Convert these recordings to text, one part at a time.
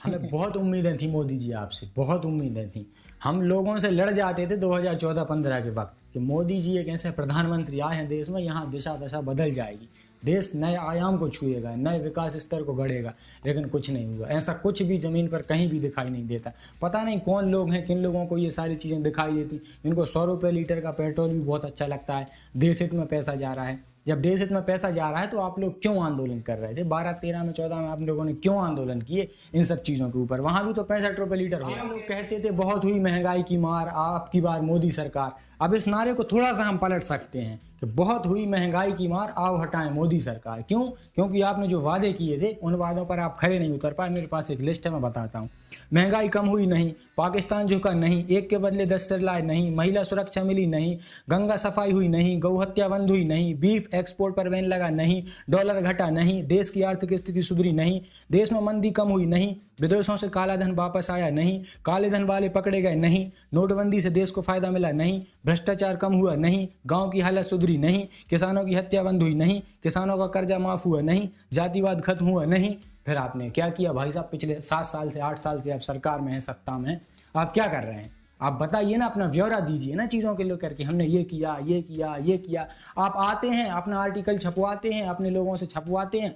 हमें बहुत उम्मीदें थी मोदी जी आपसे, बहुत उम्मीदें थी। हम लोगों से लड़ जाते थे 2014-15 के वक्त कि मोदी जी एक ऐसे प्रधानमंत्री आए हैं देश में, यहाँ दिशा दशा बदल जाएगी, देश नए आयाम को छुएगा, नए विकास स्तर को गढ़ेगा। लेकिन कुछ नहीं हुआ, ऐसा कुछ भी ज़मीन पर कहीं भी दिखाई नहीं देता। पता नहीं कौन लोग हैं, किन लोगों को ये सारी चीज़ें दिखाई देती, जिनको 100 रुपये लीटर का पेट्रोल भी बहुत अच्छा लगता है। देश हित में पैसा जा रहा है। जब देश हित में पैसा जा रहा है तो आप लोग क्यों आंदोलन कर रहे थे? 12, 13 में, 14 में आप लोगों ने क्यों आंदोलन किए इन सब चीज़ों के ऊपर? वहाँ भी तो 65 रुपये लीटर हो। हम लोग कहते थे बहुत हुई महंगाई की मार, आपकी बार मोदी सरकार। अब इस नारे को थोड़ा सा हम पलट सकते हैं कि बहुत हुई महंगाई की मार, आओ हटाएं मोदी सरकार। क्यों? क्योंकि आपने जो वादे किए थे उन वादों पर आप खरे नहीं उतर पाए। मेरे पास एक लिस्ट है, मैं बताता हूँ। महंगाई कम हुई नहीं, पाकिस्तान झुका नहीं, एक के बदले 10 सिर लाए नहीं, महिला सुरक्षा मिली नहीं, गंगा सफाई हुई नहीं, गौ हत्या बंद हुई नहीं, बीफ एक्सपोर्ट पर बैन लगा नहीं, डॉलर घटा नहीं, देश की आर्थिक स्थिति सुधरी नहीं, देश में मंदी कम हुई नहीं, विदेशों से काला धन वापस आया नहीं, काले धन वाले पकड़े गए नहीं, नोटबंदी से देश को फायदा मिला नहीं, भ्रष्टाचार कम हुआ नहीं, गांव की हालत सुधरी नहीं, किसानों की हत्या बंद हुई नहीं, किसानों का कर्जा माफ हुआ नहीं, जातिवाद खत्म हुआ नहीं। फिर आपने क्या किया भाई साहब? पिछले 7 साल से 8 साल से आप सरकार में हैं, सत्ता में हैं, आप क्या कर रहे हैं? आप बताइए ना, अपना ब्यौरा दीजिए ना चीज़ों के लेकर के, हमने ये किया, ये किया, ये किया। आप आते हैं, अपना आर्टिकल छपवाते हैं, अपने लोगों से छपवाते हैं,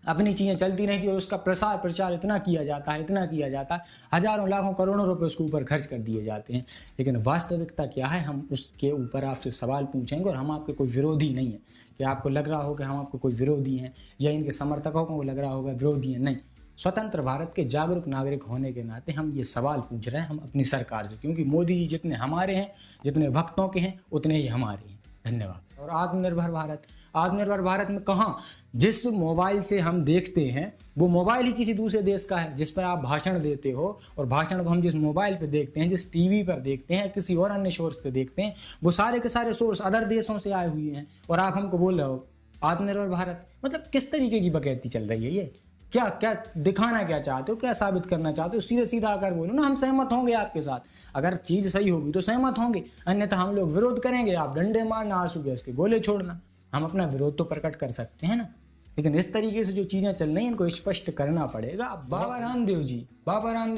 अपनी चीज़ें चलती रहती है और उसका प्रसार प्रचार इतना किया जाता है, इतना किया जाता है, हज़ारों लाखों करोड़ों रुपए उसके ऊपर खर्च कर दिए जाते हैं। लेकिन वास्तविकता क्या है, हम उसके ऊपर आपसे सवाल पूछेंगे। और हम आपके कोई विरोधी नहीं है कि आपको लग रहा हो कि हम आपको कोई विरोधी हैं या इनके समर्थकों को लग रहा होगा विरोधी हैं। नहीं, स्वतंत्र भारत के जागरूक नागरिक होने के नाते हम ये सवाल पूछ रहे हैं हम अपनी सरकार से, क्योंकि मोदी जी जितने हमारे हैं, जितने भक्तों के हैं, उतने ही हमारे हैं। धन्यवाद। और आत्मनिर्भर भारत, आत्मनिर्भर भारत में कहाँ? जिस मोबाइल से हम देखते हैं वो मोबाइल ही किसी दूसरे देश का है, जिस पर आप भाषण देते हो, और भाषण को हम जिस मोबाइल पे देखते हैं, जिस टीवी पर देखते हैं, किसी और अन्य सोर्स से देखते हैं, वो सारे के सारे सोर्स अदर देशों से आए हुए हैं। और आप हमको बोल रहे हो आत्मनिर्भर भारत? मतलब किस तरीके की बकैती चल रही है ये? क्या क्या दिखाना क्या चाहते हो, क्या साबित करना चाहते हो? सीधे सीधा आकर बोलो ना, हम सहमत होंगे आपके साथ। अगर चीज़ सही होगी तो सहमत होंगे, अन्यथा हम लोग विरोध करेंगे। आप डंडे मारना, आंसू गैस के गोले छोड़ना, हम अपना विरोध तो प्रकट कर सकते हैं ना। लेकिन इस तरीके से जो चीज़ें चल रही हैं इनको स्पष्ट करना पड़ेगा। बाबा रामदेव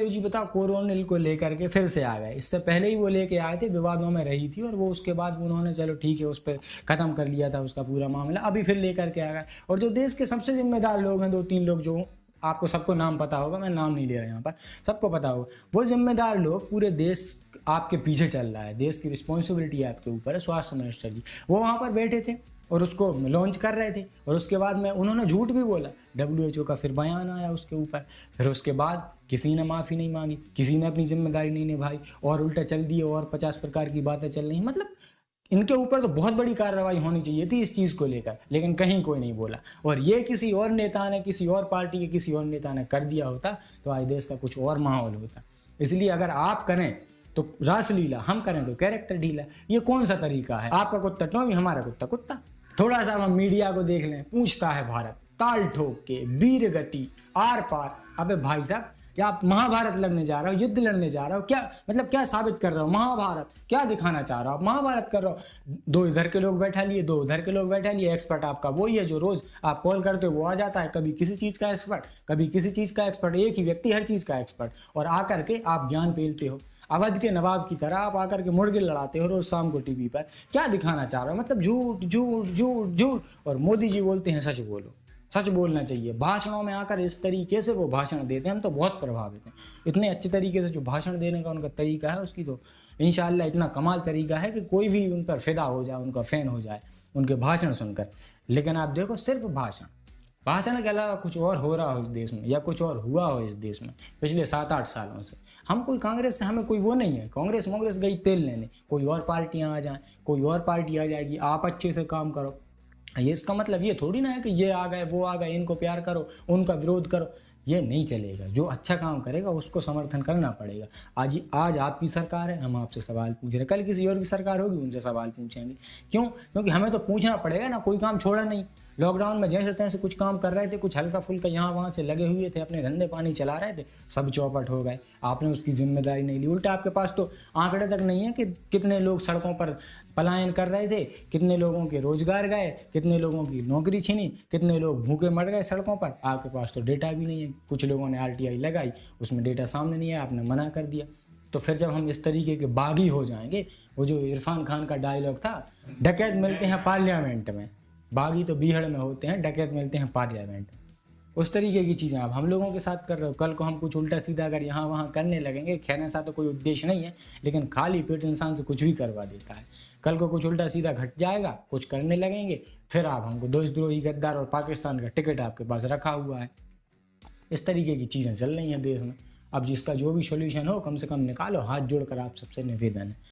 जी बताओ, कोरोनिल को लेकर के फिर से आ गए। इससे पहले ही वो लेके आए थे, विवादों में रही थी, और वो उसके बाद उन्होंने चलो ठीक है उस पर ख़त्म कर लिया था उसका पूरा मामला, अभी फिर लेकर के आ गए। और जो देश के सबसे जिम्मेदार लोग हैं, 2-3 लोग जो आपको सबको नाम पता होगा, मैं नाम नहीं ले रहा यहाँ पर, सबको पता होगा, वो जिम्मेदार लोग, पूरे देश आपके पीछे चल रहा है, देश की रिस्पॉन्सिबिलिटी आपके ऊपर है। स्वास्थ्य मिनिस्टर जी वो वहाँ पर बैठे थे और उसको लॉन्च कर रहे थे, और उसके बाद में उन्होंने झूठ भी बोला। WHO का फिर बयान आया उसके ऊपर, फिर उसके बाद किसी ने माफ़ी नहीं मांगी, किसी ने अपनी जिम्मेदारी नहीं निभाई, और उल्टा चल दिए, और 50 प्रकार की बातें चल रही। मतलब इनके ऊपर तो बहुत बड़ी कार्रवाई होनी चाहिए थी इस चीज़ को लेकर, लेकिन कहीं कोई नहीं बोला। और ये किसी और नेता ने, किसी और पार्टी के किसी और नेता ने कर दिया होता तो आज देश का कुछ और माहौल होता। इसलिए अगर आप करें तो रासलीला, हम करें तो कैरेक्टर ढीला। ये कौन सा तरीका है? आपका कुत्ता टॉमी, हमारा कुत्ता कुत्ता। थोड़ा सा हम मीडिया को देख लें, पूछता है भारत ताल ठोक के, वीर गति आर पार। अबे भाई साहब, क्या आप महाभारत लड़ने जा रहे हो, युद्ध लड़ने जा रहे हो? क्या मतलब क्या साबित कर रहे हो? महाभारत क्या दिखाना चाह रहे हो आप? महाभारत कर रहे हो। 2 इधर के लोग बैठा लिए, 2 उधर के लोग बैठा लिए। एक्सपर्ट आपका वही है जो रोज आप कॉल करते हो, वो आ जाता है, कभी किसी चीज़ का एक्सपर्ट, कभी किसी चीज़ का एक्सपर्ट। एक ही व्यक्ति हर चीज़ का एक्सपर्ट, और आकर के आप ज्ञान पेलते हो। अवध के नवाब की तरह आप आकर के मुर्गे लड़ाते हो रोज शाम को टीवी पर। क्या दिखाना चाह रहे हो? मतलब झूठ झूठ झूठ झूठ। और मोदी जी बोलते हैं सच बोलो, सच बोलना चाहिए। भाषणों में आकर इस तरीके से वो भाषण देते हैं, हम तो बहुत प्रभावित हैं। इतने अच्छे तरीके से जो भाषण देने का उनका तरीका है, उसकी तो इंशाल्लाह इतना कमाल तरीका है कि कोई भी उन पर फिदा हो जाए, उनका फ़ैन हो जाए उनके भाषण सुनकर। लेकिन आप देखो, सिर्फ भाषण के अलावा कुछ और हो रहा हो इस देश में, या कुछ और हुआ हो इस देश में पिछले 7-8 सालों से। हम कोई कांग्रेस से, हमें कोई वो नहीं है, कांग्रेस गई तेल लेने, कोई और पार्टियाँ आ जाएँ, कोई और पार्टी आ जाएगी, आप अच्छे से काम करो। ये इसका मतलब ये थोड़ी ना है कि ये आ गए, वो आ गए, इनको प्यार करो, उनका विरोध करो। ये नहीं चलेगा। जो अच्छा काम करेगा उसको समर्थन करना पड़ेगा। आज आपकी सरकार है, हम आपसे सवाल पूछ रहे हैं, कल किसी और की सरकार होगी, उनसे सवाल पूछेंगे। क्यों? क्योंकि हमें तो पूछना पड़ेगा ना, कोई काम छोड़ा नहीं। लॉकडाउन में जैसे तैसे कुछ काम कर रहे थे, कुछ हल्का फुल्का यहाँ वहाँ से लगे हुए थे, अपने धंधे पानी चला रहे थे, सब चौपट हो गए। आपने उसकी जिम्मेदारी नहीं ली। उल्टा आपके पास तो आंकड़े तक नहीं है कि कितने लोग सड़कों पर पलायन कर रहे थे, कितने लोगों के रोजगार गए, कितने लोगों की नौकरी छीनी, कितने लोग भूखे मर गए सड़कों पर। आपके पास तो डेटा भी नहीं है कुछ लोगों ने RTI लगाई, उसमें डेटा सामने नहीं आया, आपने मना कर दिया। तो फिर जब हम इस तरीके के बागी हो जाएंगे, वो जो इरफान खान का डायलॉग था, डकैत मिलते हैं पार्लियामेंट में, बागी तो बीहड़ में होते हैं, डकैत मिलते हैं पार्लियामेंट में, उस तरीके की चीज़ें आप हम लोगों के साथ कर रहे हो। कल को हम कुछ उल्टा सीधा अगर यहाँ वहाँ करने लगेंगे, खैर ऐसा तो कोई उद्देश्य नहीं है, लेकिन खाली पेट इंसान से कुछ भी करवा देता है। कल को कुछ उल्टा सीधा घट जाएगा, कुछ करने लगेंगे, फिर आप हमको देशद्रोही, गद्दार और पाकिस्तान का टिकट आपके पास रखा हुआ है। इस तरीके की चीज़ें चल रही हैं देश में। अब जिसका जो भी सोल्यूशन हो, कम से कम निकालो, हाथ जोड़कर आप सबसे निवेदन है।